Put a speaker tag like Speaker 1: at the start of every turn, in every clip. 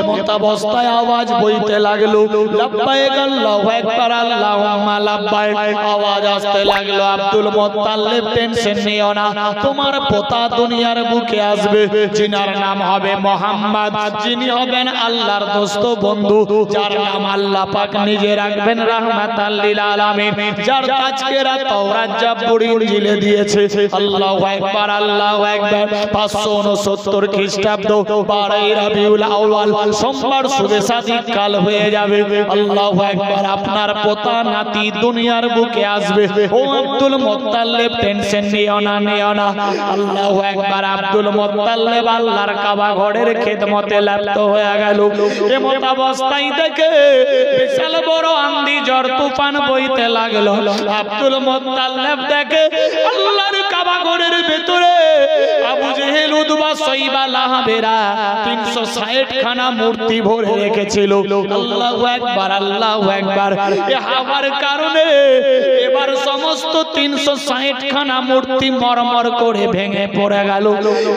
Speaker 1: এমত অবস্থায় আওয়াজ বইতে লাগলো, লাব্বাইক আল্লাহু আকবার আল্লাহুম্মা লাব্বাইক। আওয়াজ আসতে লাগলো, আব্দুল মুত্তালিব টেনশন নিও না, তোমার পোতা দুনিয়ার বুকে আসবে, যিনার নাম হবে মুহাম্মদ, যিনি হবেন আল্লাহর দোস্ত বন্ধু, যার নাম আল্লাহ পাক নিজে রাখবেন রাহমাতাল লিল আলামিন, যার তাজকিরা তাওরাত জাবুর ইনজিলে দিয়েছে। আল্লাহু আকবার আল্লাহু আকবার। 569 খ্রিস্টাব্দ 12 রবিউল আউয়াল সোমবার শুভে সাদিক কাল হয়ে যাবে। আল্লাহু আকবার। আপনার পোতা নাতি দুনিয়ার বুকে আসবে। ও আব্দুল মুত্তালিব টেনশন নিও না, নিও না। আল্লাহু আকবার। আব্দুল মুত্তালিব আল্লাহর কাবা ঘরের খিদমতে লিপ্ত হয়ে গেল। এমত অবস্থায় দেখে বিশাল বড় আঁধি ঝড় তুফান বইতে লাগলো। আব্দুল মুত্তালিব দেখে আল্লাহর কাবা ঘরের ভিতরে আবু জেহেল উতবা সাইবা লাহাবেরা 360 খানা মূর্তি ভরে রেখেছিল। আল্লাহু আকবার আল্লাহু আকবার। এই হাওয়ার কারণে এবার সমস্ত 360 খানা মূর্তি মরমর করে ভেঙে পড়ে গেল।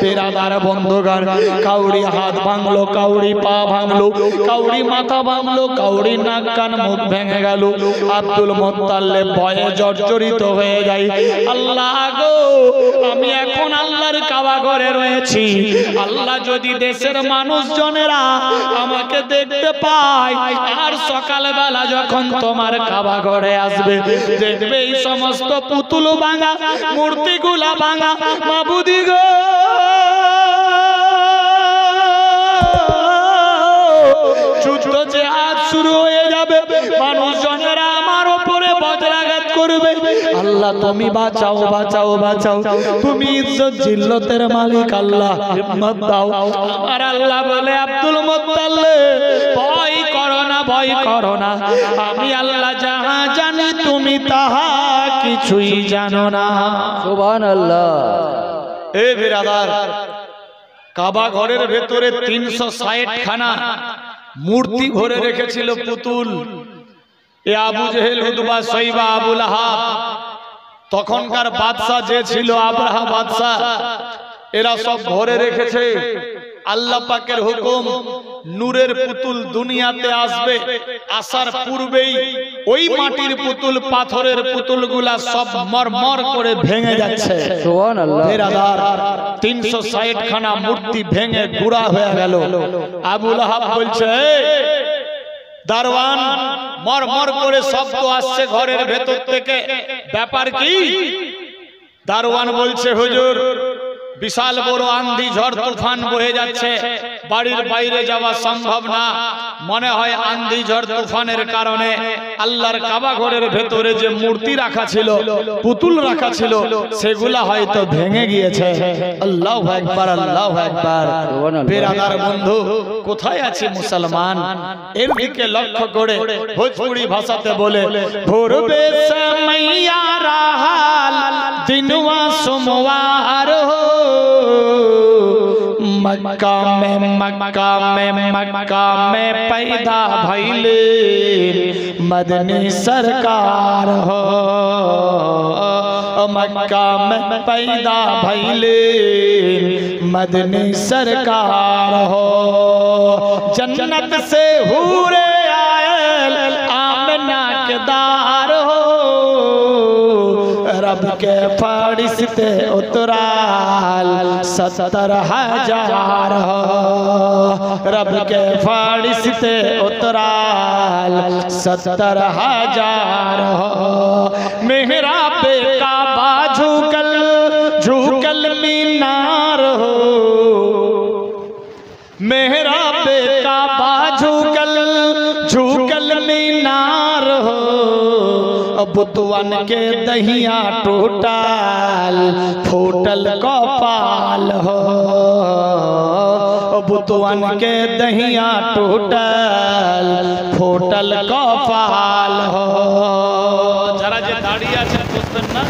Speaker 1: পেরাদার বন্ধুগণ, কাউরি হাত ভাঙলো, কাউরি পা ভাঙলো, কাউরি মাথা ভাঙলো, কাউরি নাক কান মুখ ভেঙে গেল। আব্দুল মুত্তালিব ভয়ে জর্জরিত হয়ে যায়। আল্লাহ গো, আমি এখন আল্লাহর কাবা ঘরে রয়েছি, আল্লাহ যদি দেশের মানুষজনেরা আমাকে দেখতে পায় আর সকালবেলা যখন তোমার কাবা ঘরে আসবে, দেখবে এই সমস্ত পুতুল ভাঙা, মূর্তিগুলা ভাঙা, মাবুদি গো যুদ্ধ জিহাদ শুরু হয়ে যাবে, মানুষজনেরা আমার উপরে বজ্রাঘাত করবে। আল্লাহ তুমি বাঁচাও বাঁচাও বাঁচাও, তুমি ইজ্জত জিল্লতের মালিক, আল্লাহ হিম্মত দাও। আর আল্লাহ বলে, আব্দুল মুত্তালিব ভয় করো না, ভয় করো না, আমি আল্লাহ যাহা জানি তুমি তাহা কিছুই জানো না।
Speaker 2: সুবহানাল্লাহ।
Speaker 1: এ বিরাদার, কাবা ঘরের ভেতরে 360 খানা মূর্তি ভরে রেখেছিল পুতুল। এ আবু জেহেল, উতবা, সাইবা, আবু লাহাব, তখনকার বাদশা যে ছিল আবরাহা বাদশা, এরা সব ভরে রেখেছে। আল্লাহ পাকের হুকুম, নূরের পুতুল দুনিয়াতে আসবে, আসার পূর্বেই ওই মাটির পুতুল, পাথরের পুতুলগুলা সব মরমর করে ভেঙে যাচ্ছে।
Speaker 2: সুবহানাল্লাহ।
Speaker 1: বিরাদার, 360 খানা মূর্তি ভেঙে গুঁড়া হয়ে গেল। আবু লাহাব বলছে, দারওয়ান, মরমর করে শব্দ আসছে ঘরের ভেতর থেকে, ব্যাপার কি? দারওয়ান বলছে, হুজুর, বিশাল বড় আঁধি ঝড় তুফান বয়ে যাচ্ছে, বাড়ির বাইরে যাওয়া সম্ভব না, মনে হয় আঁধি ঝড় তুফানের কারণে আল্লাহর কাবা ঘরের ভেতরে যে মূর্তি রাখা ছিল, পুতুল রাখা ছিল, সেগুলা হয়তো ভেঙে গিয়েছে। আল্লাহু আকবার আল্লাহু আকবার। বিরাদার বন্ধু, কোথায় আছে মুসলমান? এর দিকে লক্ষ্য করে ভোজপুরি ভাষাতে বলে, ভোরবে সমইয়া রাহাল দিনওয়া সোমবার हो, मक्का में पैदा भइले मदनी सरकार हो, मक्का में पैदा भइले मदनी सरकार हो, जन्नत से हूरे आयल आमना के दार हो, रब के फरिश्ते उतराल 70,000 हो, रब के फरिश्ते उतराल 70,000 हो, मेहरा पे काबा झुकल झुकल मीनार हो, मेहरा पे काबा झुकल झुकल मीनार हो, बुतवन के दहिया टूटल फूटल कपाल हो, बुतवन के दहिया टूटल फूटल कपाल हो। যারা যে দাঁড়িয়ে আছে বুঝতেন না,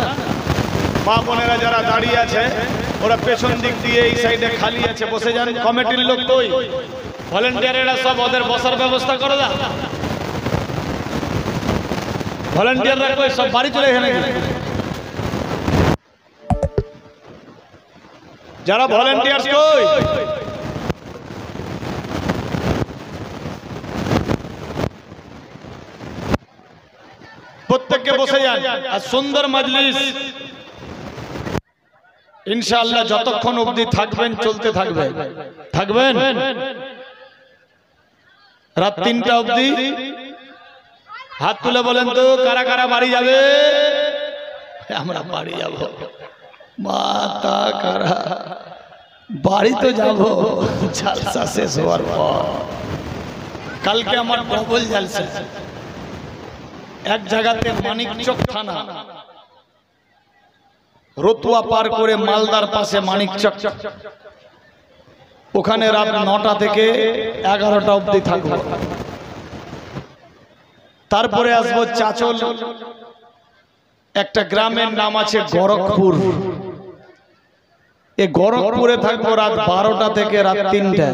Speaker 1: মা বোনেরা যারা দাঁড়িয়ে আছে, ওরা পেছন দিক দিয়ে এই সাইডে খালি আছে, বসে যান। কমিটির লোক কই? ভলেন্টিয়ারেরা সব ওদের বসার ব্যবস্থা করে দাও। ভলেন্টিয়াররা কই? সব বাড়ি চলে গেছে নাকি? যারা ভলেন্টিয়ার্স কই? প্রত্যেককে বসে যান। আর সুন্দর মজলিস ইনশাআল্লাহ যতক্ষণ অবধি থাকবেন চলতে থাকবে। থাকবেন রাত 3টা অবধি। হাত তুলে বলেন তো কারা কারা বাড়ি যাবে? আমরা বাড়ি যাব। মাতা কারা বাড়ি তো যাব জালসা শেষ হওয়ার পর। কালকে আমার ডবল জালসা এক জায়গাতে মানিকচক থানা, রতুয়া পার করে মালদার পাশে মানিকচক, ওখানে রাত 9টা থেকে 11টা অবধি থাকবো। তারপরে আসবো চাচল, একটা গ্রামের নাম আছে গোরখপুর। এই গোরখপুরে থাকবো রাত 12টা থেকে রাত 3টা।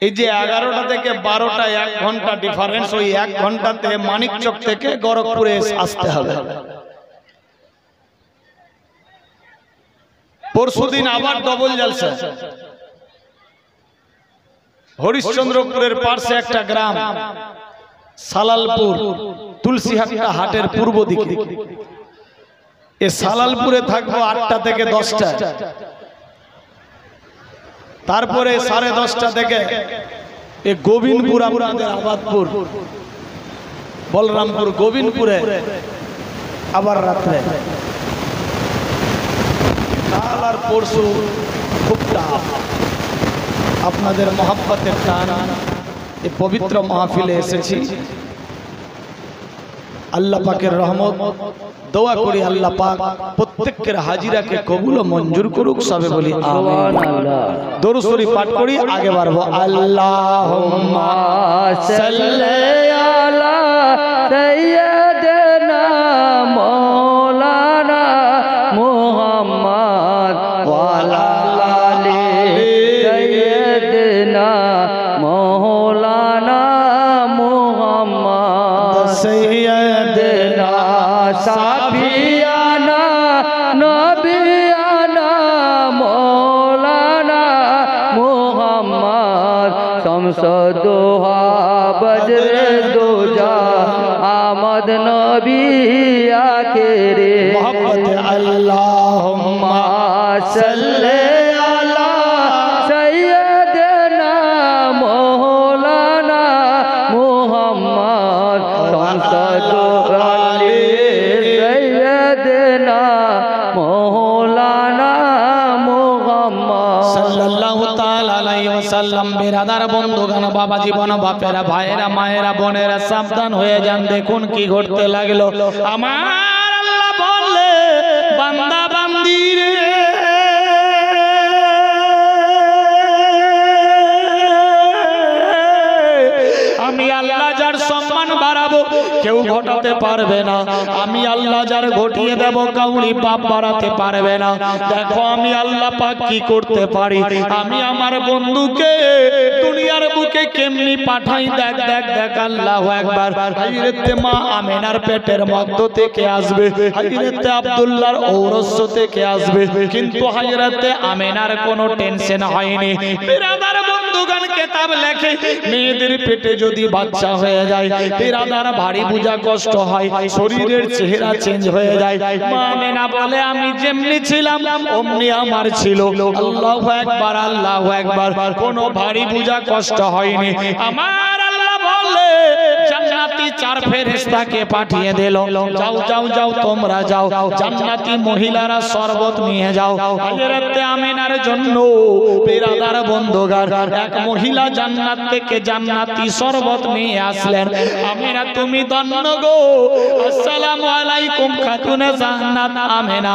Speaker 1: এই যে 11টা থেকে 12টা 1 ঘন্টা ডিফারেন্স, ওই 1 ঘন্টাতে মানিকচক থেকে গোরখপুরে আসতে হবে। পরশুদিন আবার ডবল জালসা হরিশ্চন্দ্রপুরের পাশে একটা গ্রাম সালালপুর, তুলসীহাটা হাটের পূর্ব দিকে। এই সালালপুরে থাকবো 8টা থেকে 10টা। তারপরে 10:30 থেকে এই গোবিন্দপুর, আপনাদের আবাদপুর বলরামপুর, গোবিন্দপুরে আবার রাত্রে। কাল আর পরশু খুব টান, আপনাদের মহাব্বতের টান। এই পবিত্র মাহফিলে এসেছি। আল্লাহ পাকের রহমত, দোয়া করি আল্লাহ পাক প্রত্যেকের হাজিরাকে কবুল ও মঞ্জুর করুক। সবে বলি আমিন। দরুদ শরীফ পাঠ করি, আগে বাড়বো। আল্লাহুম্মা সাল্লি
Speaker 2: আলা সাইয়্যিদিনা মাওলানা মুহাম্মদ ওয়া আলা আলি সাইয়্যিদিনা মাওলানা মুহাম্মদ
Speaker 1: সাইয়্যিদিনা
Speaker 2: সাফিয়ানা নবিয়ানা মৌলানা মুহাম্মদ শামসুদ্দোহা বজরে দোজা আমদ নবী আখেরে
Speaker 1: মোহাম্মদ। আল্লাহুম্মা
Speaker 2: সাল্লি আলা সাইয়্যিদিনা মাওলানা মুহাম্মদ শামসুদ্দোহা সাইয়্যিদিনা মাওলানা মুহাম্মদ
Speaker 1: সাল্লাল্লাহু তাআলা আলাইহি ওয়াসাল্লাম। বিরাদার বন্ধুগণ, বাবা জীবন, বাপেরা, ভাইয়েরা, মায়েরা, বোনেরা, সাবধান হয়ে যান। দেখুন কি ঘটতে লাগলো। আমার আল্লাহ বললে, বান্দা বান্দি রে, আমি আল্লাহ যার সম্মান বাড়াবো কেউ ঘটাতে পারবে না। আমি আল্লাহ যার ঘটিয়ে দেব কাউরি পাপ বাড়াতে পারবে না। দেখো আমি আল্লাহ পাক কি করতে পারি। আমি আমার বন্ধুকে দুনিয়ার বুকে কেমনি পাঠাই। দেখ দেখ দেখ, আল্লাহু আকবার। হযরতে মা আমেনার পেটের মধ্য থেকে আসবে, হযরতে আব্দুল্লাহর ঔরস্য থেকে আসবে, কিন্তু হযরতে আমেনার কোনো টেনশন হয়নি। বিরাদার বন্ধুগণ, কিতাব লেখে মেয়েদের পেটে যদি বাচ্চা হয়ে যায়, বিরাদার ভারী বুঝা কষ্ট হয়, শরীরের চেহারা চেঞ্জ হয়ে যায়। মা আমেনা বলে, আমি যেমনি ছিলাম অমনি আমার ছিল। আল্লাহু আকবার, আল্লাহু আকবার। কোনো ভারী বুঝা কষ্ট হয়নি। আমার আল্লাহ বলে, জান্নাতি 4 ফেরেশতাকে পাঠিয়ে দিল, যাও যাও যাও, তোমরা যাও, জান্নাতি মহিলারা শরবত নিয়ে যাও হযরতে আমিনার জন্য। বিরাদার বন্ধুগণ, এক মহিলা জান্নাত থেকে জান্নাতি শরবত নিয়ে আসলেন। আমিনা তুমি ধন্য গো, আসসালামু আলাইকুম খাতুনে জান্নাত আমিনা।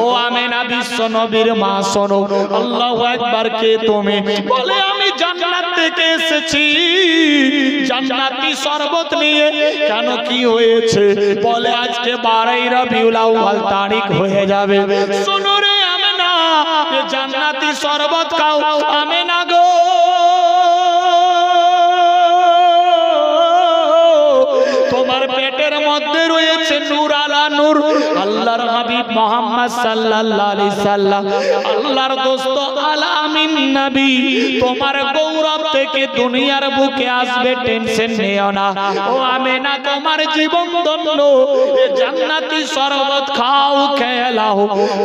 Speaker 1: ও আমিনা, বিশ্ব নবীর মা, শোনো। আল্লাহু আকবার। কে তুমি? বলে, আমি জান্নাত থেকে এসেছি জান্নাতি শরবত নিয়ে। কেন, কি হয়েছে? বলে, আজকে 12 রবিউল আউয়াল তারিখ হয়ে যাবে। শোনো রে আমেনা, এ জান্নাতি শরবত খাও। আমেনা গো, তোমার পেটের মধ্যে রয়েছে নূর আলা নূর। আল্লাহর হাবিব মুহাম্মদ সাল্লাল্লাহু আলাইহি সাল্লাম আল্লাহর দোস্ত আল আমিন নবী তোমার গৌরব থেকে দুনিয়ার বুকে আসবে টেনশন নিও না ও আমেনা তোমার জীবন ধন্য এ জান্নাতি শরবত খাও খেলাও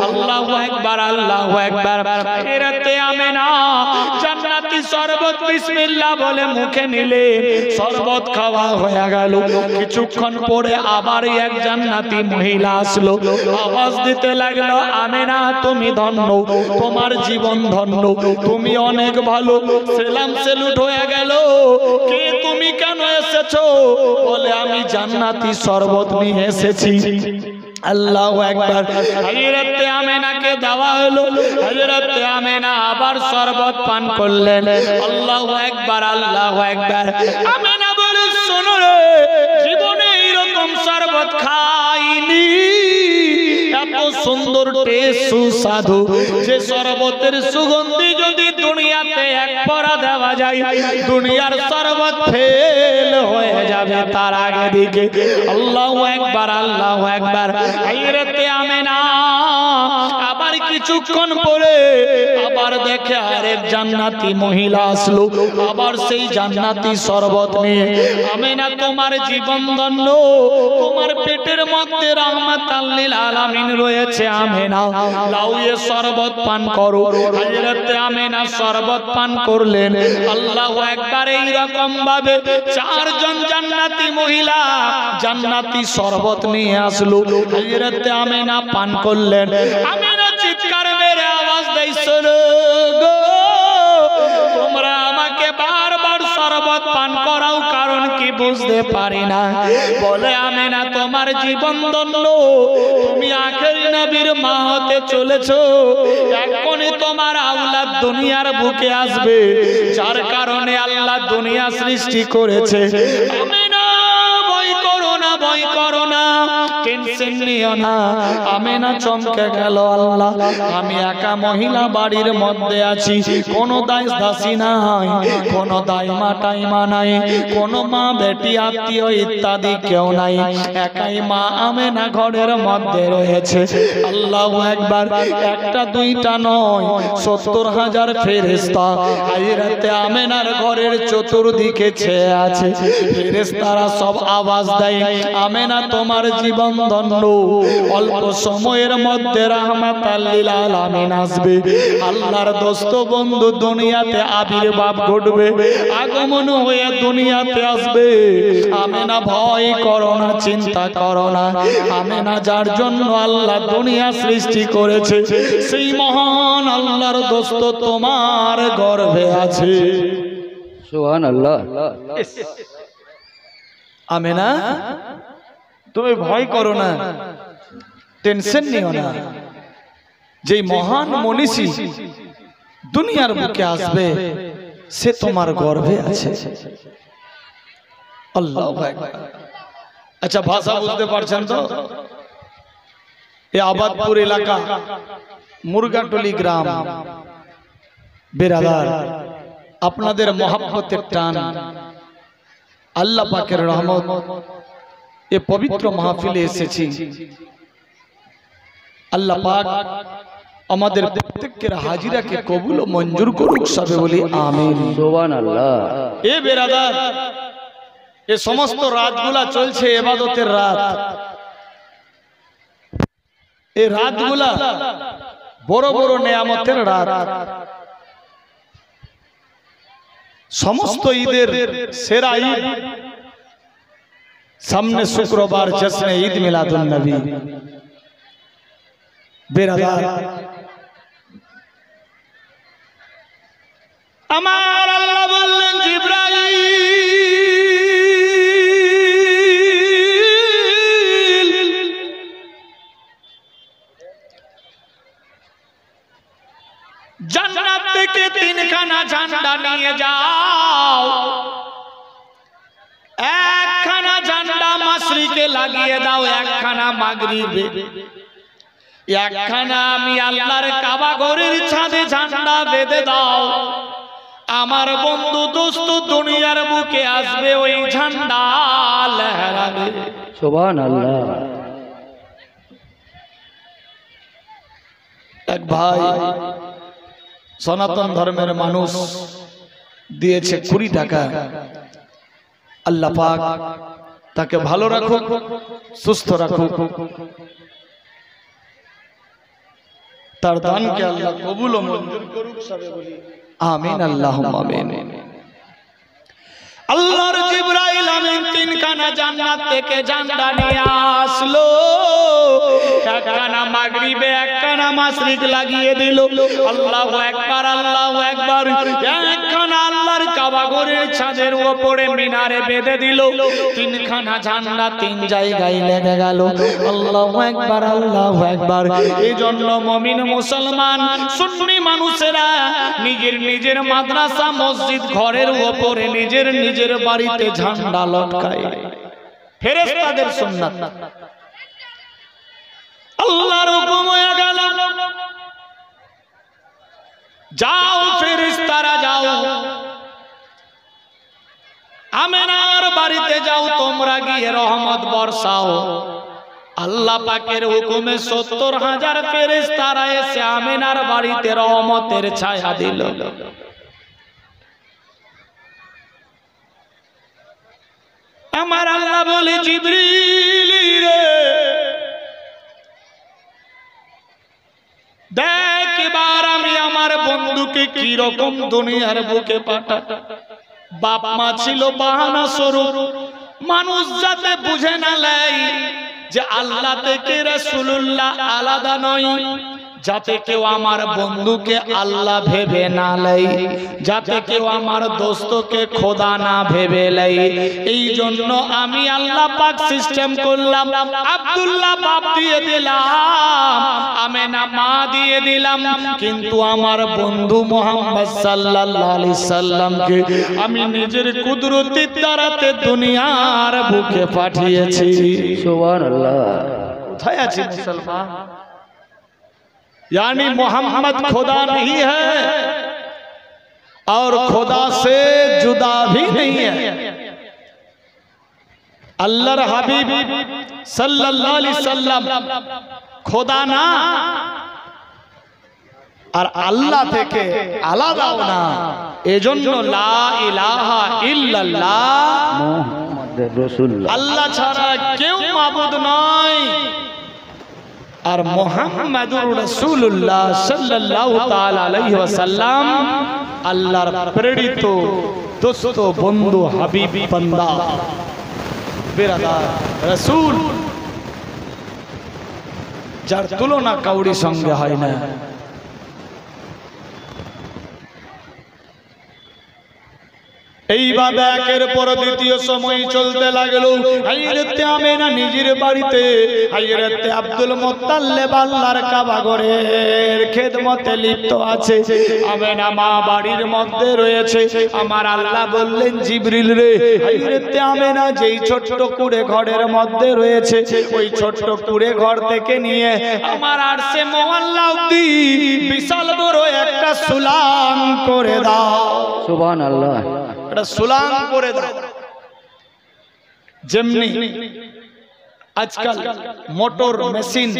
Speaker 1: আল্লাহু আকবার আল্লাহু আকবার এরাতে আমেনা জান্নাতি শরবত বিসমিল্লাহ বলে মুখে নিলে শরবত খাওয়া হয়ে গেল কিছুক্ষণ পরে আবার এক জান্নাতি মহিলা আসলো আওয়াজ দিতে লাগলো আমেনা তুমি ধন্য তোমার জীবন ধন্য তুমি অনেক ভালো সেলাম সেলুট হয়ে গেল কে তুমি কেন এসেছো বলে আমি জান্নাতি শরবত নিয়ে এসেছি আল্লাহু আকবার হযরত আমেনাকে দেওয়া হলো হযরত আমেনা আবার শরবত পান করলেন আল্লাহু আকবার আল্লাহু আকবার আমেনা বলে শোনো রে জীবনে এরকম শরবত খাইনি এত সুন্দর টেস্ট সুস্বাদু যে শরবতের সুগন্ধি যদি দুনিয়াতে এক পরা দেওয়া যায় দুনিয়ার শরবত ফেল হয়ে যাবে তার আগে দিকে আল্লাহু আকবার আল্লাহু আকবার হযরত আমেনা আবার কিছুক্ষণ পরে আবার দেখে আরেক জান্নাতি মহিলা আসলো আবার সেই জান্নাতি শরবত নিয়ে আমেনা তোমার জীবন ধন্য তোমার পেটের মধ্যে রাহমাতাল লিল আলামিন রয়েছে আমেনা লাও এ শরবত পান করো হযরত আমেনা শরবত পান করলেন আল্লাহু আকবার এই রকম ভাবে চারজন জান্নাতি মহিলা জান্নাতি শরবত নিয়ে আসলো হযরত আমেনা পান করলেন আমেনা চিৎকার মেরে আওয়াজ দেয় শোনো গো তোমরা আমাকে বারবার শরবত পান করাও কারণ কি বুঝতে পারি না বলে আমেনা তোমার জীবন ধন্য তুমি আখেরি নবীর মা হতে চলেছো এখনই তোমার আওলাদ দুনিয়ার বুকে আসবে যার কারণে আল্লাহ দুনিয়া সৃষ্টি করেছে আমেনা ভয় করো না ভয় করো না টেনশন নিও না আমেনা চমকে গেল আল্লাহ আমি একা মহিলা বাড়ির মধ্যে আছি কোনো দাস দাসী নাই কোনো দাইমা টাইমা নাই কোনো মা বেটি আত্মীয় ইত্যাদি কেউ নাই একাই মা আমেনা ঘরের মধ্যে রয়েছে আল্লাহু আকবার একটা দুইটা নয় ৭০,০০০ ফেরেশতা হযরত আমেনার ঘরের চতুর্দিকে ছেয়ে আছে ফেরেশতারা সব আওয়াজ দেয় আমেনা তোমার জীবন ধন্য অল্প সময়ের মধ্যে রাহমাতাল লিল আলামিন আসবে আল্লাহর দোস্ত বন্ধু দুনিয়াতে আবির্ভাব ঘটবে আগমন হয়ে দুনিয়াতে আসবে আমেনা ভয় করো না চিন্তা করো না আমেনা যার জন্য আল্লাহ দুনিয়া সৃষ্টি করেছে সেই মহান আল্লাহর দোস্ত তোমার গর্ভে আছে
Speaker 2: সুবহানাল্লাহ
Speaker 1: আমেনা তুমি ভয় করো না টেনশন নিও না যে মহান মনীষী দুনিয়ার বুকে আসবে সে তোমার গর্ভে আছে আল্লাহু আকবার আচ্ছা ভাষা বুঝতে পারছেন তো এই আবাদপুর এলাকা মুরগাটলি গ্রাম বেরাদার আপনাদের মহব্বতের টান আল্লাহ পাকের রহমত এ পবিত্র মাহফিলে এসেছি আল্লাহ পাক আমাদের প্রত্যেকের হাজিরাকে কবুল ও মঞ্জুর করুক সবে বলি আমিন
Speaker 2: সুবহানাল্লাহ
Speaker 1: এ বেরাদার এ সমস্ত রাতগুলা চলছে ইবাদতের রাত এই রাতগুলা বড় বড় নেয়ামতের রাত সমস্ত ঈদের সেরা ঈদ সামনে শুক্রবার জশ্নে ঈদ মিলাদুন নবী বেরাদার আমার আল্লাহ বললেন জিবরাইল জান্নাত থেকে তিনখানা ঝান্ডা নিয়ে যাও একখানা ঝান্ডা মাশরিকে লাগিয়ে দাও একখানা মাগরিবে একখানা আমি আল্লাহর কাবা ঘরের ছাদে ঝান্ডা বেঁধে দাও আমার বন্ধু দোস্ত দুনিয়ার বুকে আসবে ওই ঝান্ডা লহরাবে
Speaker 2: সুবহানাল্লাহ
Speaker 1: এক ভাই সনাতন ধর্মের মানুষ দিয়েছে 20 টাকা। আল্লাহ পাক তাকে ভালো রাখুক, সুস্থ রাখুক, তার দানকে আল্লাহ কবুল ও মঞ্জুর করুক। সবে বলি আমিন, আল্লাহুম্মা আমিন। আল্লাহর জিবরাইল আমিন 3 খানা জান্নাত থেকে ঝান্ডা নিয়ে আসলো। একখানা মাগরিবে, একখানা মাশরিক লাগিয়ে দিল। আল্লাহু আকবার, আল্লাহু আকবার। একখানা আল্লাহর কাবা ঘরের ছাদের উপরে মিনারে বেঁধে দিল। 3 খানা ঝান্ডা 3 জায়গায় লেগে গেল। আল্লাহু আকবার, আল্লাহু আকবার। এজন্য মুমিন মুসলমান সুন্নি মানুষেরা নিজের নিজের মাদ্রাসা মসজিদ ঘরের উপরে নিজের নিজের বাড়িতে ঝান্ডা লটকায়। ফেরেশতাদের সুন্নাত। আল্লাহর হুকুম হয়ে গেল, যাও ফেরেশতারা যাও, আমেনার বাড়িতে যাও, তোমরা গিয়ে রহমত বর্ষাও। আল্লাহ পাকের হুকুমে 70,000 ফেরেশতারা এসে আমেনার বাড়িতে রহমতের ছায়া দিল। আমার আল্লাহ বলে, জিবরিল রে দেখ এবার আমি আমার বন্ধুকে কি রকম দুনিয়ার বুকে পাঠাই। বাপ মা ছিল বাহানা স্বরূপ, মানুষ যাতে বুঝে না লাই যে আল্লাহ থেকে রাসূলুল্লাহ আলাদা নয়, যাতে কেউ আমার বন্ধুকে আল্লাহ ভেবে না লাই, যাতে কেউ আমার দোস্তকে খোদা না ভেবে লাই। এই জন্য আমি আল্লাহ পাক সিস্টেম করলাম, আব্দুল্লাহ বাপ দিয়ে দিলাম, আমেনা মা দিয়ে দিলাম, কিন্তু আমার বন্ধু মুহাম্মদ সাল্লাল্লাহু আলাইহি সাল্লামকে আমি নিজের কুদরতের দ্বারাতে দুনিয়ার বুকে পাঠিয়েছি।
Speaker 2: সুবহানাল্লাহ।
Speaker 1: কোথায় আছে মুসলমান? यानी मोहम्मद खुदा नहीं है और खुदा से जुदा भी नहीं है। अल्लाहर हबीब सल्लल्लाहु अलैहि वसल्लम खुदा ना और अल्लाह থেকে আলাদাও না। এজন্য লা ইলাহা ইল্লাল্লাহ
Speaker 2: মুহাম্মাদুর রাসূলুল্লাহ,
Speaker 1: আল্লাহ ছাড়া কেউ মাবুদ নয়। আর মুহাম্মাদুর রাসূলুল্লাহ সাল্লাল্লাহু তাআলা আলাইহি ওয়াসাল্লাম আল্লাহর প্রেরিত দোস্ত বন্ধু হাবিব বান্দা বিরাদার রাসূল, যার তুলনা কাউরি সঙ্গে হয় না। এইভাবে একের পর দ্বিতীয় সময় চলতে লাগলো। হযরতে আমেনা নিজের বাড়িতে, হযরতে আব্দুল মুত্তালিব আল্লাহর কাবা ঘরের খেদমতে লিপ্ত আছে। আমেনা মা বাড়ির মধ্যে রয়েছে। আমার আল্লাহ বললেন, জিবরিল রে, হযরতে আমেনা যেই ছোট্ট কুড়ে ঘরের মধ্যে রয়েছে, ওই ছোট্ট কুড়ে ঘর থেকে নিয়ে আমার আরশে মুআল্লা অবধি বিশাল বড় একটা সুলাম করে দাও।
Speaker 2: সুবহানাল্লাহ।
Speaker 1: এটা সুলাম করে দাও। যেমনি আজকাল মোটর মেশিন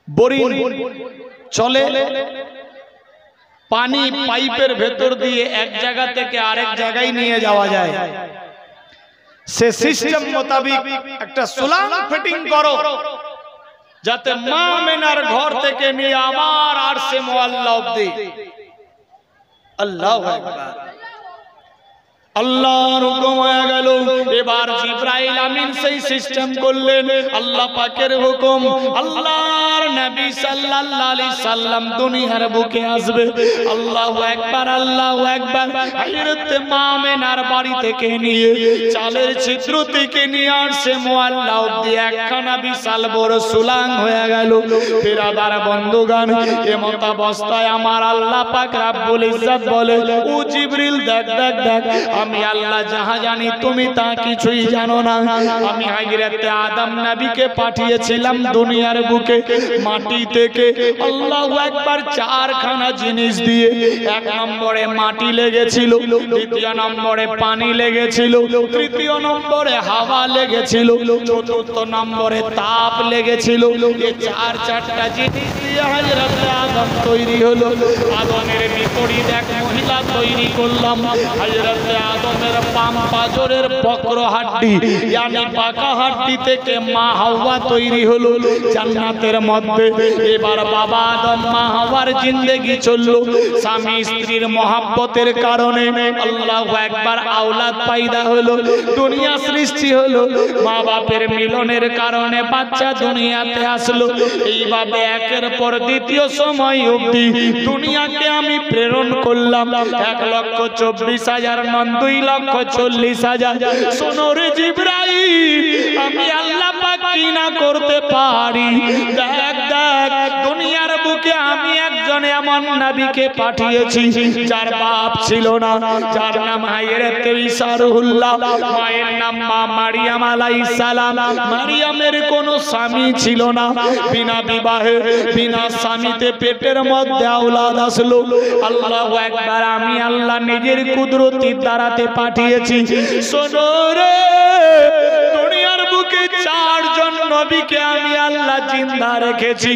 Speaker 1: বোরিং চলে, পানি পাইপের ভেতর দিয়ে এক জায়গা থেকে আরেক জায়গায় নিয়ে যাওয়া যায়, সে সিস্টেম মোতাবেক একটা সুলাম ফিটিং করো, যাতে মা আমেনার ঘর থেকে নিয়ে আমার আরশে মুআল্লা অবধি। আল্লাহু আকবার। আল্লাহর হুকুম হয়ে গেল। এবার জিবরাইল আমিন সেই সিস্টেম করলেন। আল্লাহ পাকের হুকুম, আল্লাহর নবী সাল্লাল্লাহু আলাইহি সাল্লাম দুনিয়ার বুকে আসবে। আল্লাহু আকবার, আল্লাহু আকবার। হযরতে মা আমেনার বাড়ি থেকে নিয়ে চালের ছিদ্র থেকে নিয়ে আসে মুআল্লা অবধি একখানা বিশাল বড় সুলাং হয়ে গেল। বিরাদার বন্ধুগণ, এমত অবস্থায় আমার আল্লাহ পাক রব্বুল ইজ্জত বলে, ও জিবরিল দেখ দেখ দেখ, আমি আল্লাহ যাহা জানি তুমি তা কিছুই জানো না। আমি হযরত আদম নবীকে পাঠিয়েছিলাম দুনিয়ার বুকে মাটি থেকে, আল্লাহু আকবার, চারখানা জিনিস দিয়ে। এক নম্বরে মাটি লেগেছিল, দ্বিতীয় নম্বরে পানি লেগেছিল, তৃতীয় নম্বরে হাওয়া লেগেছিল, চতুর্থ নম্বরে তাপ লেগেছিল। এই চারটা জিনিস দিয়ে হযরত আদম তৈরি হলো। আদমের বিপরীত এক মহিলা তৈরি করলাম। হযরত আদমের বাম পাজরের বক্র হাড্ডি यानी পাকা হাড্ডি থেকে মা হাওয়া তৈরি হলো জান্নাতের মধ্যে। এবার বাবা আদম মা হাওয়ার জিন্দেগি চললো। স্বামী স্ত্রীর মহব্বতের কারণে আল্লাহু আকবার আওলাদ পয়দা হলো, দুনিয়া সৃষ্টি হলো। মা বাপের মিলনের কারণে বাচ্চা দুনিয়াতে আসলো। এইভাবে একের পর দ্বিতীয় সময় অবধি দুনিয়াকে আমি প্রেরণ করলাম। 1,24,000 নন 2,40,000। শোনো রে জিবরাইল, আমি আল্লাহ পাক কি না করতে পারি। দেখ দেখ, দুনিয়ার বুকে আমি একজন এমন নবীকে পাঠিয়েছি যার বাপ ছিল না, যার নাম হযরত ঈসা রুহুল্লাহ, মায়ের নাম মা মারিয়াম আলাইহিস সালাম। মারিয়ামের কোনো স্বামী ছিল না, বিনা বিবাহে বিনা স্বামীতে পেটের মধ্যে আওলাদ আসলো। আল্লাহু আকবার, আমি আল্লাহ নিজের কুদরতির দ্বারাতে পাঠিয়েছি। শোনো রে, দুনিয়ার বুকে 4 জন নবীকে আমি আল্লাহ জিন্দা রেখেছি,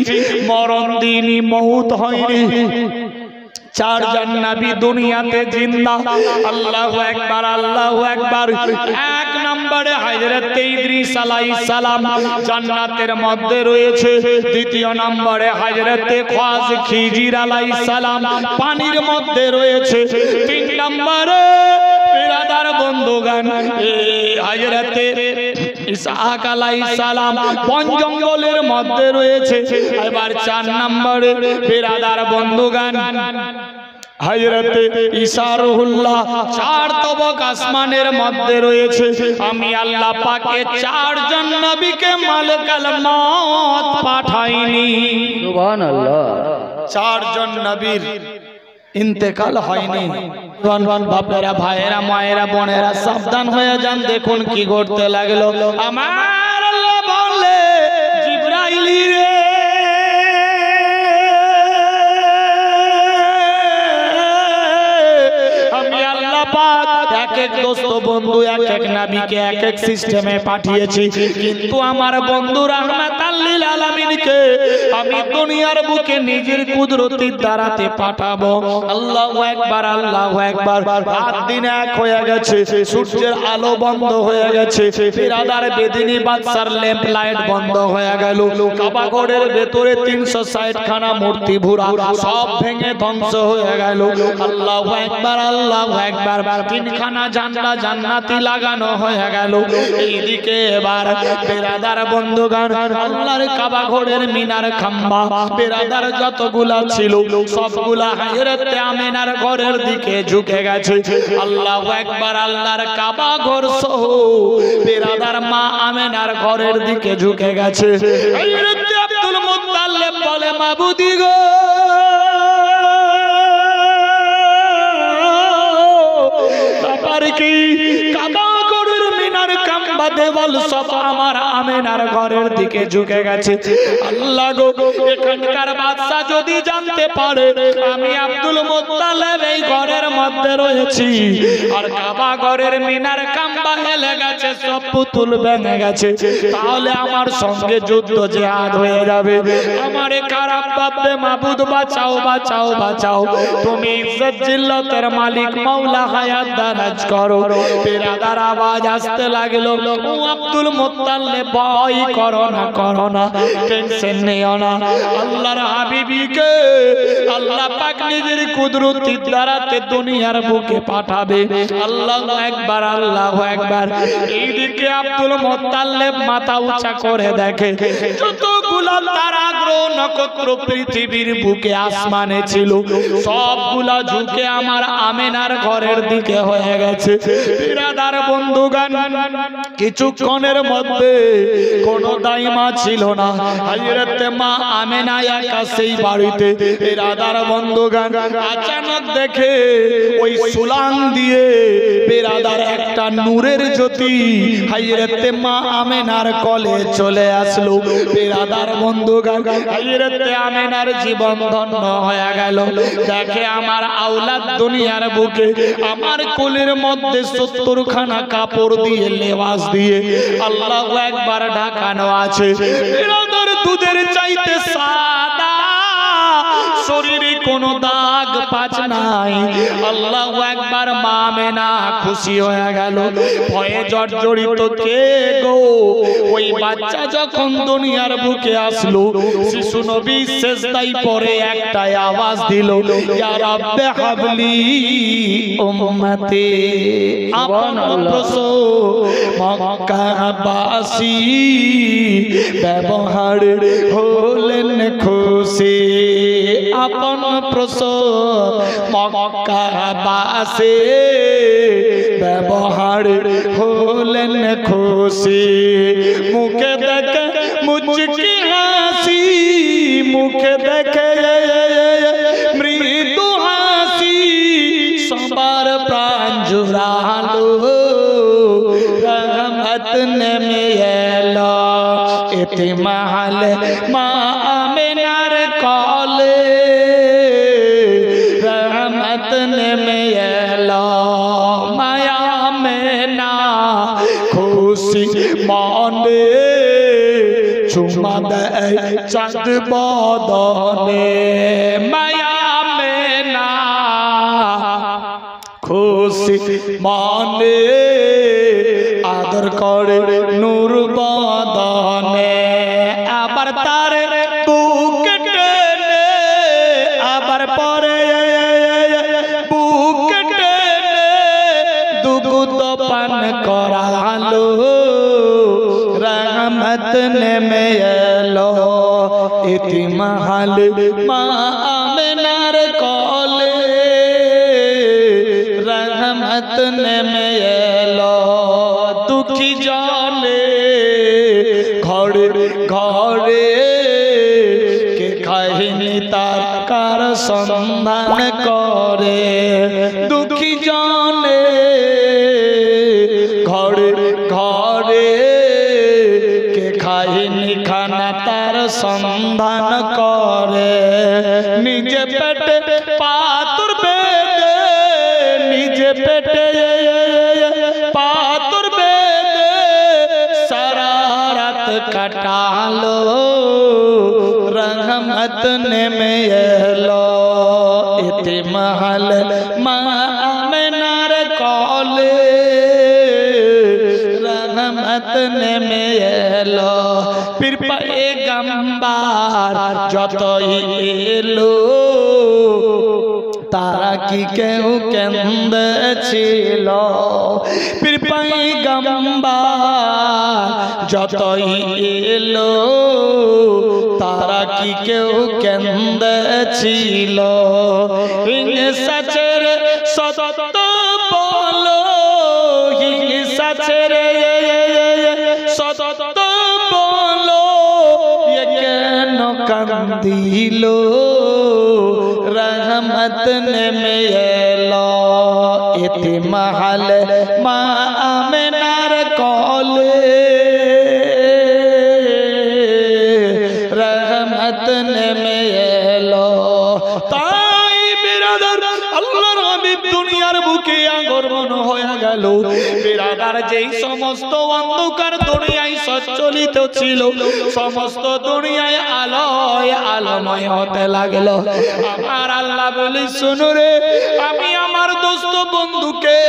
Speaker 1: মরণ দিনই মউত হয়নি। 4 জন নবী দুনিয়াতে জিন্দা। আল্লাহু আকবার, আল্লাহু আকবার। এক নম্বরে হযরত ইদ্রিস আলাইহিস সালাম জান্নাতের মধ্যে রয়েছে। দ্বিতীয় নম্বরে হযরত খিজির আলাইহিস সালাম পানির মধ্যে রয়েছে। 3 নম্বরে বিরাদার বন্ধুগণ হযরত ইসহাক আলাইহিস সালাম বন জঙ্গলের মধ্যে রয়েছে। এবার 4 নম্বরে বিরাদার বন্ধুগণ হযরত ঈসা রুহুল্লাহ 4 তবক আসমানের মধ্যে রয়েছে। আমি আল্লাহ পাকে 4 জন নবীকে মালাকুল মউত পাঠাইনি।
Speaker 2: সুবহানাল্লাহ।
Speaker 1: 4 জন নবীর ইন্তেকাল হয়নি। বাপেরা, ভাইয়েরা, মায়েরা, বোনেরা সাবধান হয়ে যান। দেখুন কি ঘটতে লাগলো। আমার আল্লাহ বলে, জিবরাইল রে, আমি আল্লাহ পাক এক এক দোস্ত বন্ধু এক এক নবীকে এক এক সিস্টেমে পাঠিয়েছি, কিন্তু আমার বন্ধু রাহমাতাল লিল আলামিনকে আমি দুনিয়ার বুকে নিজের কুদরতির দ্বারাতে পাঠাবো। আল্লাহু আকবার, আল্লাহু আকবার। রাত দিন এক হয়ে গেছে, সূর্যের আলো বন্ধ হয়ে গেছে, বিরাদার বেদিনী বাদশার ল্যাম্প লাইট বন্ধ হয়ে গেল। কাবা ঘরের ভেতরে 360 খানা মূর্তি ভুরা সব ভেঙে ধ্বংস হয়ে গেল। আল্লাহু আকবার, আল্লাহু আকবার। 3 খানা জান্নাত জান্নাতি লাগানো হয়ে গেল। এইদিকে এবার বিরাদার বন্ধুগণ আল্লাহর কাবা ঘরের মিনার খাম্বা বিরাদার যতগুলা ছিল সবগুলা হযরত আমিনার ঘরের দিকে ঝুঁকে গেছে। আল্লাহু আকবার। আল্লাহর কাবা ঘর সহ বিরাদার মা আমিনার ঘরের দিকে ঝুঁকে গেছে। হযরত আব্দুল মুত্তালিব বলে, মাবুদি গো, ব্যাপার কি? কাবা ঘরের মিনার খাম্বা দেওয়াল সব আমার আমিনার ঘরের দিকে ঝুঁকে গেছে। আল্লাহ গো, এখানকার বাদশা যদি জানতে পারে আমি আব্দুল মুত্তালিব এই ঘরের মধ্যে রয়েছি আর কাবা ঘরের মিনার খাম্বা হেলে গেছে, সব পুতুল ভেঙে গেছে, তাহলে আমার সঙ্গে যুদ্ধ জিহাদ হয়ে যাবে। আমারে খারাপ ভাববে। মাবুদ বাঁচাও, বাঁচাও, বাঁচাও। তুমি ইজ্জত জিল্লতের মালিক মাওলা, হায়াত দারাজ করো। বিরাদার আওয়াজ আসতে লাগলো, ও আব্দুল মুত্তালিব, ভয় করো না, করো না, টেনশন নিও না। আল্লাহর হাবিবকে আল্লাহ পাক নিজের কুদরতির দ্বারাতে দুনিয়ার বুকে পাঠাবে। আল্লাহু আকবার, আল্লাহু আকবার। এইদিকে আব্দুল মুত্তালিব মাথা উঁচা করে দেখে যতগুলা তারা গ্রহ নক্ষত্র পৃথিবীর বুকে আসমানে ছিল সবগুলা ঝুঁকে আমার আমিনার ঘরের দিকে হয়ে গেছে। বিরাদার বন্ধুগণ কিছুক্ষণের মধ্যে কোনো দাইমা ছিল না। হযরত মা আমেনা একা সেই বাড়িতে। রাধার বন্ধুগান আচানক দেখে ওই সুলাং দিয়ে বেরাদার একটা নূরের জ্যোতি হযরত মা আমেনার কোলে চলে আসলো। বেরাদার বন্ধুগান হযরত আমেনার জীবন ধন্য হয়ে গেল। দেখে আমার আওলাদ দুনিয়ার বুকে আমার কোলের মধ্যে 70 খানা কাপড় দিয়ে লেবাস দিয়ে আল্লাহু আকবার ঢাকানো আছে। বেরাদার দুধের চাইতে সাদা, শরীরে কোনো দাগ পাঁচ নাই। আল্লাহু আকবার। মা আমেনা খুশি হয়ে গেল। ভয়ে জর্জরিত কে গো? ওই বাচ্চা যখন দুনিয়ার বুকে আসলো, শিশু নবী সেজদায় পড়ে একটাই আওয়াজ দিল, ইয়া রাব্বে হাবলি উম্মতি। আপন প্রসো মক্কাবাসী ব্যবহার হলেন খুশি। আপন প্রসো মক্কাবাসী ব্যবহার হলেন খুশি। মুখে দেখে মুচকি হাসি, মুখে দেখে মৃদু হাসি, সবার প্রাণ জুড়ালো। রহমত নেমে এলো ইতিমাল মা আমেনার কোলে। রহমত নেমে এলো মায়া আমেনা খুশি মনে চুমা দেয় চাঁদ বদনে। মায়া আমেনা খুশি মনে আদর করে নূর বদনে। আবার তার বুক টেনে আবার পরে বুক টেনে দুধ পান করালো। রহমত নেমে এলো ইতিমাল মা আমেনার কোলে। রহমত নেমে এলো দুঃখী জনে ঘরে ঘরে। কে কাহিনী তার কার সন্ধান করে? দুঃখী জনে ঘরে ঘরে। কে কাহিনী খানা তার সন্ধান করে? নিজে পেটে পাথর বেঁধে, নিজে পেটে পাথর বেঁধে সারা রাত কাটালো। রহমত নেমে এলো ইতিমাল মা আমেনার কোলে। রহমত নেমে এলো। পীর পয়গম্বর যতই এলো তারা কি কেউ কেঁদেছিল? পীর পয়গম্বর যতই এলো তারা কি কেউ কেঁদেছিল? সচের সত্য বলো, সচের সত্য বলো, কেন কান্দিল? রহমত নেমে এলো ইতিমাল মা আমেনার কোলে। রহমত নেমে এলো। তাই বিরাদার আল্লাহর হাবিব দুনিয়ার বুকে আগমন হয়ে গেল। বিরাদার যেই সমস্ত অন্ধকার দুনিয়ায় সচ্ছলিত ছিল, সমস্ত দুনিয়ায় আলোয় আলোময় হতে লাগলো। আমার আল্লাহ বলি, শুনো রে, আমি আমার দোস্ত বন্ধুকে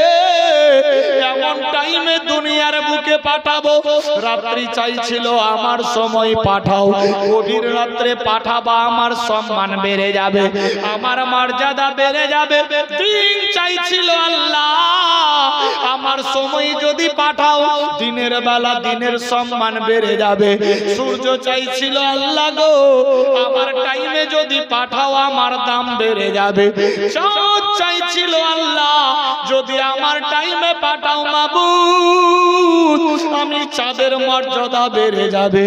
Speaker 1: এমন টাইমে দুনিয়ার বুকে পাঠাবো, রাত্রি চাইছিল আমার সময় পাঠাও, গভীর রাত্রে পাঠাবা, আমার সম্মান বেড়ে যাবে, আমার মর্যাদা বেড়ে যাবে। দিন চাইছিল আল্লাহ আমার সময় যদি পাঠাও, দিনের বেলা দিনের সম্মান বেড়ে যাবে। সূর্য চাইছিল আল্লাহ গো আমার টাইমে যদি পাঠাও, আমার দাম বেড়ে যাবে। চাঁদ চাইছিল ছিল আল্লাহ যদি আমার টাইমে পাঠাও মাবুদ আমি চাঁদের মর্যাদা বেড়ে যাবে।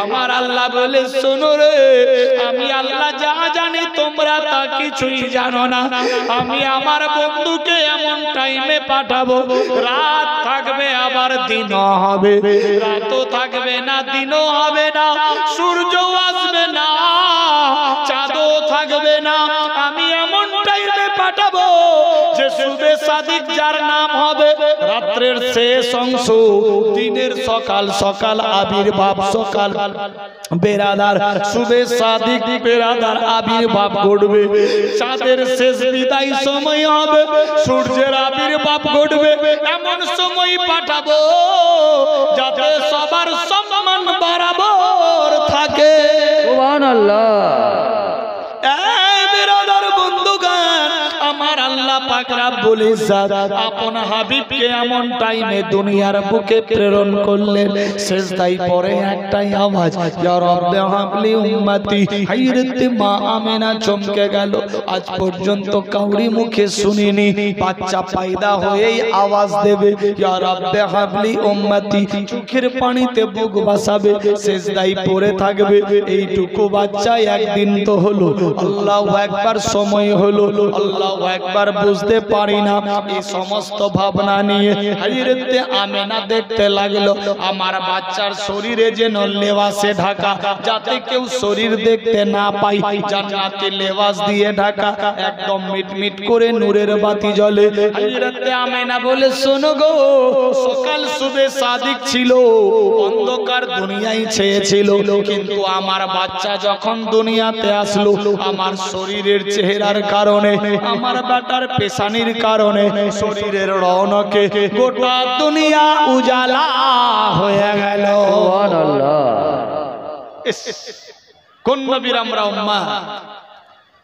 Speaker 1: আমার আল্লাহ বলে শোনো রে আমি আল্লাহ যা জানি তোমরা তা কিছুই জানো না। আমি আমার বন্ধুকে এমন টাইমে পাঠাবো রাত থাকবে আবার দিনও হবে, রাতও থাকবে না দিনও হবে না, সূর্য আসবে না চাঁদও থাকবে না। আমি এমন টাইমে পাঠাবো যে শুবে সাদিক যার নাম হবে রাত্রের শেষ অংশ দিনের সকাল সকাল আবির্ভাব সকাল বেরাদার শুবে সাদিক বেরাদার আবির্ভাব ঘটবে। চাঁদের শেষ বিদায় সময় হবে সূর্যের আবির্ভাব ঘটবে। এমন সময় পাঠাবো যাতে সবার সম্মান বরাবর থাকে।
Speaker 2: সুবহানাল্লাহ।
Speaker 1: আমার আল্লাহ পাক রব্বুল ইজ্জত আপন হাবিবকে এমন টাইমে দুনিয়ার বুকে প্রেরণ করলেন সিজদায় পড়ে একটাই আওয়াজ ইয়া রাব্বি হাবলি উম্মতি। হায়রে মা আমেনা চমকে গেল, আজ পর্যন্ত কাউরি মুখে শুনিনি বাচ্চা পয়দা হয়েই আওয়াজ দেবে ইয়া রাব্বি হাবলি উম্মতি। চোখের পানিতে বুক ভাসাবে সিজদায় পড়ে থাকবে। এইটুকু বাচ্চা একদিন তো হলো, আল্লাহু আকবার সময় হলো, আল্লাহু আকবার বুঝতে পারি না। এই সমস্ত ভাবনা নিয়ে হযরত আমেনা দেখতে লাগলো আমার বাচ্চার শরীরে যেন লেবাসে ঢাকা, যাতে কেউ শরীর দেখতে না পায়, জান্নাতি লেবাস দিয়ে ঢাকা, একদম মিটমিট করে নূরের বাতি জ্বলে। হযরত আমেনা বলে শোনো গো সকাল শুবে সাদিক ছিল, অন্ধকার দুনিয়ায় ছেয়েছিল, কিন্তু আমার বাচ্চা যখন দুনিয়াতে আসলো আমার শরীরের চেহারার কারণে আমার বাটার পেশানির কারণে শরীরের রৌনকে গোটা দুনিয়া উজালা হয়ে গেল।
Speaker 2: সুবহানাল্লাহ।
Speaker 1: কোন নবীর আমরা উম্মাহ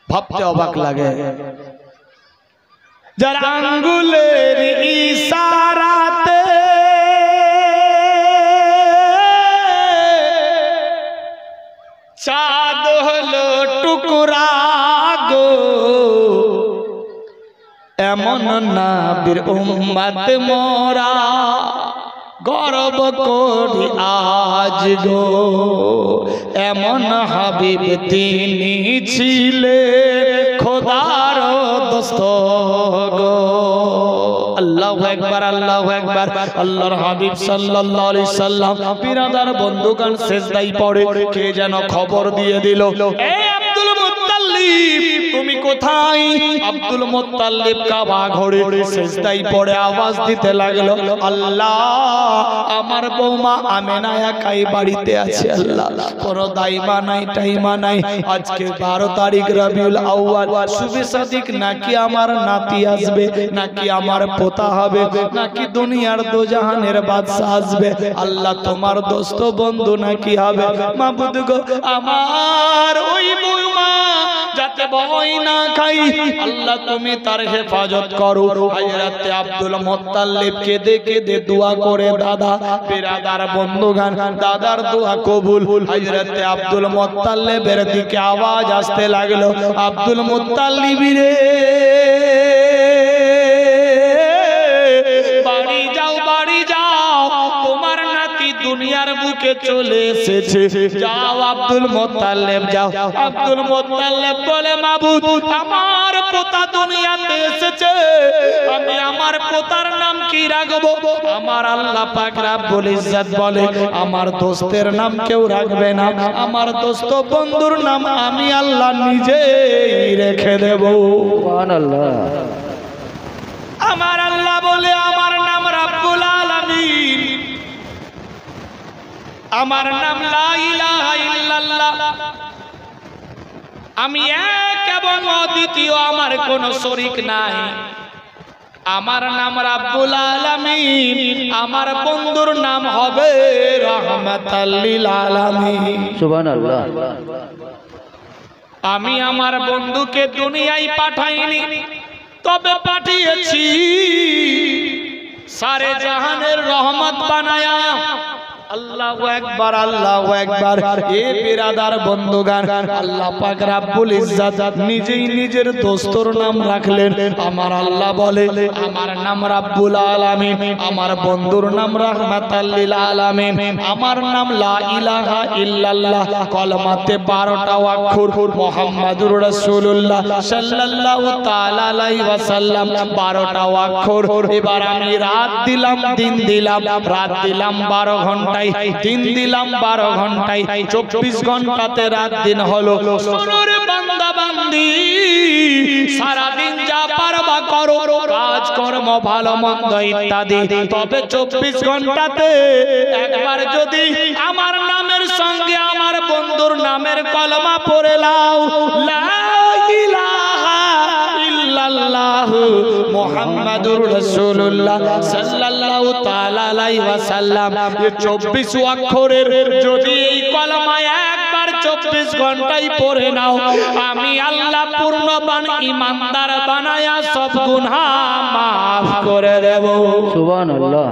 Speaker 1: ভাবতে অবাক লাগে। যারা আঙ্গুলের ইশারাতে চাঁদ হলো টুকরা গো, এমন নবীর উম্মত মোরা গর্ব করি আজ গো। এমন হাবিব তিনি ছিলেন খোদার দোস্ত গো। আল্লাহু আকবার আল্লাহু আকবার। আল্লাহর হাবিব সাল্লাল্লাহু আলাইহি সাল্লাম বিরাদার বন্ধুগণ সিজদায় পড়ে কে যেন খবর দিয়ে দিল, এ আব্দুল মুত্তালিব তুমি কোথায়? আব্দুল মুত্তালিব কাবা ঘরে সিজদায় পড়ে আওয়াজ দিতে লাগলো আল্লাহ আমার বৌমা আমেনা একাই বাড়িতে আছে, আল্লাহ কোনো দাইমা নাই টাইমা নাই। আজকে 12 তারিখ রবিউল আউয়াল, শুবে সাদিক নাকি আমার নাতি আসবে, নাকি আমার পোতা হবে, নাকি দুনিয়ার দোজাহানের বাদশা আসবে, আল্লাহ তোমার দোস্ত বন্ধু নাকি হবে। মাবুদ গো আমার ওই বৌমা যাতে ভয় না খাই, আল্লাহ তুমি তার হেফাজত করো। হযরত আব্দুল মুত্তালিব কেঁদে কেঁদে দোয়া করে দাদা বিরাদার বন্ধুগান দাদার দোয়া কবুল। হযরত আব্দুল মুত্তালিবের দিকে আওয়াজ আসতে লাগলো আব্দুল মুত্তালিব রে বাড়ি যাও বাড়ি যাও, তোমার নাতি দুনিয়ার বুকে চলে এসেছে, যাও আব্দুল মুত্তালিব যাও। আব্দুল মুত্তালিব বলে মাবুদ আমার পোতা দুনিয়াতে এসেছে, আমি আমার পোতার নাম কি রাখবো? আমার আল্লাহ পাক রব্বুল ইজ্জত বলে আমার দোস্তের নাম কেউ রাখবে না, আমার দোস্ত বন্ধুর নাম আমি আল্লাহ নিজেই রেখে দেব।
Speaker 2: সুবহানাল্লাহ।
Speaker 1: আমার আল্লাহ বলে আমার নাম রাব্বুল আলামিন, আমার নাম লা ইলাহা ইল্লাল্লাহ, আমি এক এবং অদ্বিতীয়, আমার কোনো শরীক নাই। আমার নাম রাব্বুল আলামিন, আমার বন্ধুর নাম হবে রাহমাতাল লিল আলামিন।
Speaker 2: সুবহানাল্লাহ।
Speaker 1: আমি আমার বন্ধুকে দুনিয়ায় পাঠাইনি, তবে পাঠিয়েছি সারে জাহানের রহমত বানায়া। আল্লাহু আকবার, আল্লাহু আকবার। এ বিরাদার বন্ধুগান, আল্লাহ পাক রব্বুল ইজ্জত নিজেই নিজের দোস্তর নাম রাখলেন। আমার আল্লাহ বলে আমার নাম রব্বুল আলামিন, আমার বন্ধুর নাম রাহমাতাল লিল আলামিন, আমার নাম লা ইলাহা ইল্লাল্লাহ। কলমাতে 12টা অক্ষর, মুহাম্মাদুর রাসূলুল্লাহ সাল্লাল্লাহু তাআলা আলাইহি ওয়াসাল্লাম 12টা অক্ষর। এবার আমি রাত দিলাম, দিন দিলাম, রাত দিলাম 12 ঘন্টায়, দিন দিলাম 12 ঘন্টায়, 24 ঘন্টাতে রাত দিন হলো। শোনো রে বান্দা বান্দি, সারা দিন যা পারবা করো, কাজ কর্ম ভালো মন্দ ইত্যাদি, তবে 24 ঘন্টাতে একবার যদি আমার নামের সঙ্গে আমার বন্ধুর নামের কলমা পড়ে লাও, লা ইলাহা ইল্লাল্লাহ মুহাম্মাদুর রাসূলুল্লাহ সাল্লাল্লাহু তাআলা আলাইহি ওয়াসাল্লাম, এই 24 অক্ষরের যদি এই কলমা একবার 24 ঘন্টায় পড়ে নাও, আমি আল্লাহ পূর্ণবান ঈমানদার বানায়া সব গুনাহ মাফ করে দেব।
Speaker 2: সুবহানাল্লাহ।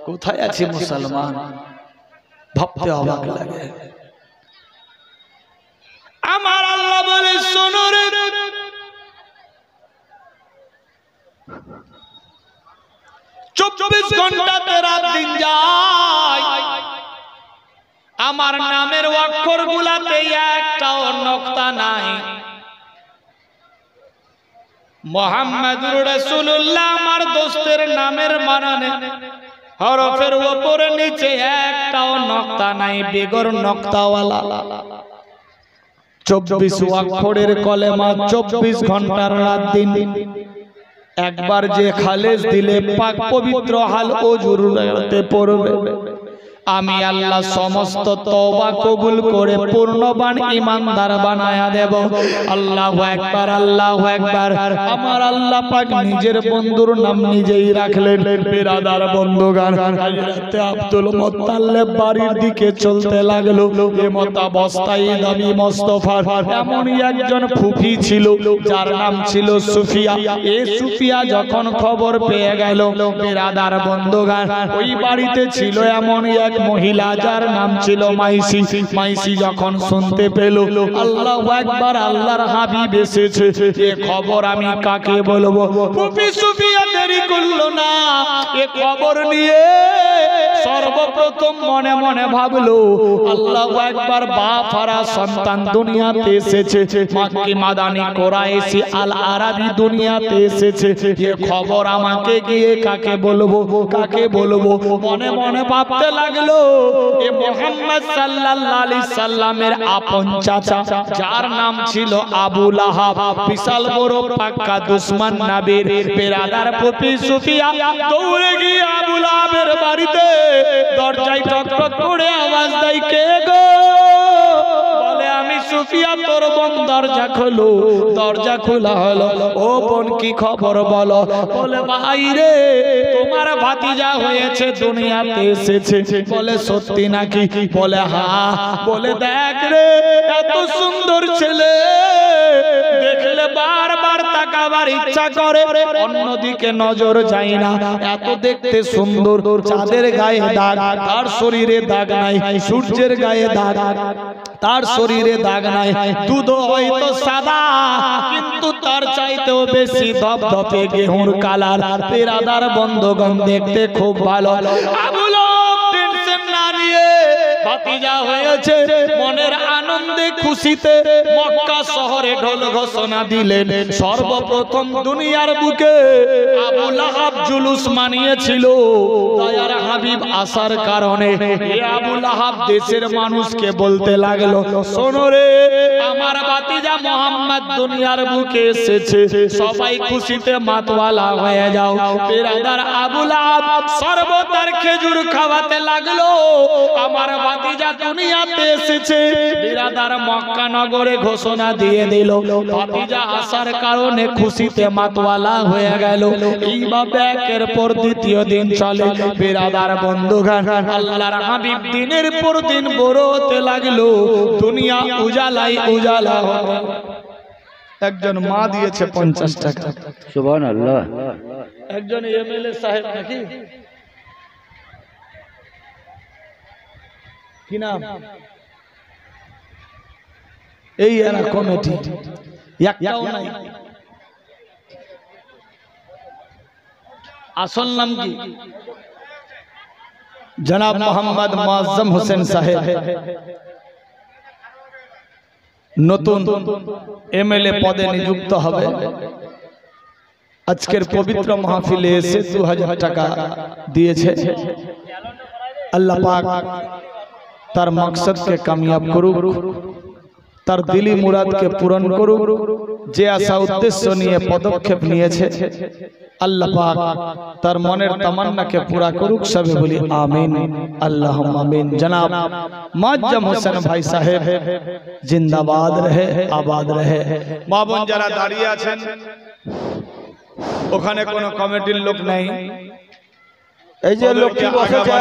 Speaker 1: কোথায় আছে মুসলমান? ভাবতে অবাক লাগে। আমার আল্লাহ বলে শোনো রে, 24 ঘন্টাতে রাত দিন যায়, আমার নামের অক্ষর গুলাতে একটাও নকতা নাই। মুহাম্মাদুর রাসূলুল্লাহ আমার দোস্তের নামের মানে হরফের উপরে নিচে একটাও নকতা নাই, বেগর নকতাওয়ালা। 24 অক্ষরের কলেমা, 24 ঘন্টার রাত দিন। একবার যে খালেস দিলে পাক পবিত্র হাল ওযুর করতে পড়বে, আমি আল্লাহ সমস্ত তওবা কবুল করে পূর্ণবান ঈমানদার বানায়া দেব। আল্লাহু আকবার, আল্লাহু আকবার। আমার আল্লাহ পাক নিজের বন্ধুর নাম নিজেই রাখলেন। বিরাদার বন্ধুগান, হযরত আব্দুল মুত্তালিব বাড়ির দিকে চলতে লাগলো। এমত অবস্থায় নবী মুস্তাফার এমনই একজন ফুফি ছিল যার নাম ছিল সুফিয়া। এই সুফিয়া যখন খবর পেয়ে গেল, বিরাদার বন্ধুগান, ওই বাড়িতে ছিল এমন এক মহিলা যার নাম ছিল মাইসি। মাইসি যখন শুনতে পেল আল্লাহু আকবার, আল্লাহর হাবিব এসেছে, এ খবর আমি কাকে বলবো? ফুফি সুফিয়া দেরি করলো না, এ খবর নিয়ে সর্বপ্রথম মনে মনে ভাবলো আল্লাহু আকবার, বাপ হারা সন্তান দুনিয়াতে এসেছে, মক্কি মাদানী কুরাইশি আল আরাবি দুনিয়াতে এসেছে, এ খবর আমাকে গিয়ে কাকে বলবো, কাকে বলবো? মনে মনে ভাবতে লাগলো এ মুহাম্মদ সাল্লাল্লাহু আলাইহি সাল্লামের আপন চাচা যার নাম ছিল আবু লাহাব, বিশাল বড় পাক্কা দুশমন নবীর। বিরাদার ফুফি সুফিয়া দৌড়ে গিয়ে আবু লাহাবের বাড়িতে দরজায় টক টক করে আওয়াজ দেয়, কে গো? বলে আমি সুফিয়া, তোর বোন। দরজা খোলো। দরজা খোলা হলো। ও বোন, কি খবর বলো? বলে ভাই রে, তোমার ভাতিজা হয়েছে, দুনিয়াতে এসেছে। বলে সত্যি নাকি? বলে হ্যাঁ। বলে দেখ রে, এত সুন্দর ছেলে দেখলে বারবার তাকাবার ইচ্ছা করে, অন্যদিকে নজর যায় না। এত দেখতে সুন্দর, চাঁদের গায়ে দাগ, তার শরীরে দাগ নাই। সূর্যের গায়ে দাগ, তার শরীরে দাগ নাই। দুধ হয়তো সাদা, কিন্তু তার চাইতেও বেশি ধপধপে গেহুর কালার। বিরাদার বন্ধুগণ, দেখতে খুব ভালো। আবু লাহাব টেনশন না নিয়ে ভাতিজা হয়েছে, মনের আনন্দে খুশিতে মক্কা শহরে ঢোল ঘোষণা দিলেন। সর্বপ্রথম দুনিয়ার বুকে আবু লাহাব জুলুস মানিয়েছিল দয়ার হাবিব আসার কারণে। এ আবু লাহাব দেশের মানুষকে বলতে লাগলো, শোনো রে, আমার ভাতিজা মুহাম্মদ দুনিয়ার বুকে এসেছে, সবাই খুশিতে মাতওয়ালা হয়ে যাও। বিরাদার আবু লাহাব শরবত আর খেজুর খাওয়াতে লাগলো, আমার ভাতিজা দুনিয়াতে এসেছে। বিরাদার মক্কা নগরে ঘোষণা দিয়ে দিল, ভাতিজা আসার কারণে খুশিতে মাতওয়ালা হয়ে গেল। এইভাবে একের পর দ্বিতীয় দিন চলে। বিরাদার বন্ধুগণ, আল্লাহর হাবিব দিনের পর দিন বড় হতে লাগলো, দুনিয়া উজালাই উজালা হতে। একজন মা দিয়েছে 50 টাকা। সুবহানাল্লাহ। একজন এমএলএ সাহেব নাকি কি নাম এই এরা কমিটি একটাও নাই আসল নাম কি জনাব মোহাম্মদ মুআজ্জম হোসেন সাহেব নতুন এমএলএ পদে নিযুক্ত হবে আজকের পবিত্র মাহফিলে এসে 2000 টাকা দিয়েছে আল্লাহ পাক তার মাকসাদকে কামিয়াব করুক তার দিলি মুরাদকে পূরণ করুক যে আশা উদ্দেশ্য নিয়ে পদক্ষেপ নিয়েছে আল্লাহ পাক তার মনের তামান্নাকে পুরা করুক সবে বলি আমিন আল্লাহুম্মা আমিন জনাব মুআজ্জম হোসেন ভাই সাহেব জিন্দাবাদ রহে আবাদ রহে মা বোন যারা দাঁড়িয়ে আছেন ওখানে কোনো কমিটির লোক নাই
Speaker 2: এই যে লোকটি বসেছে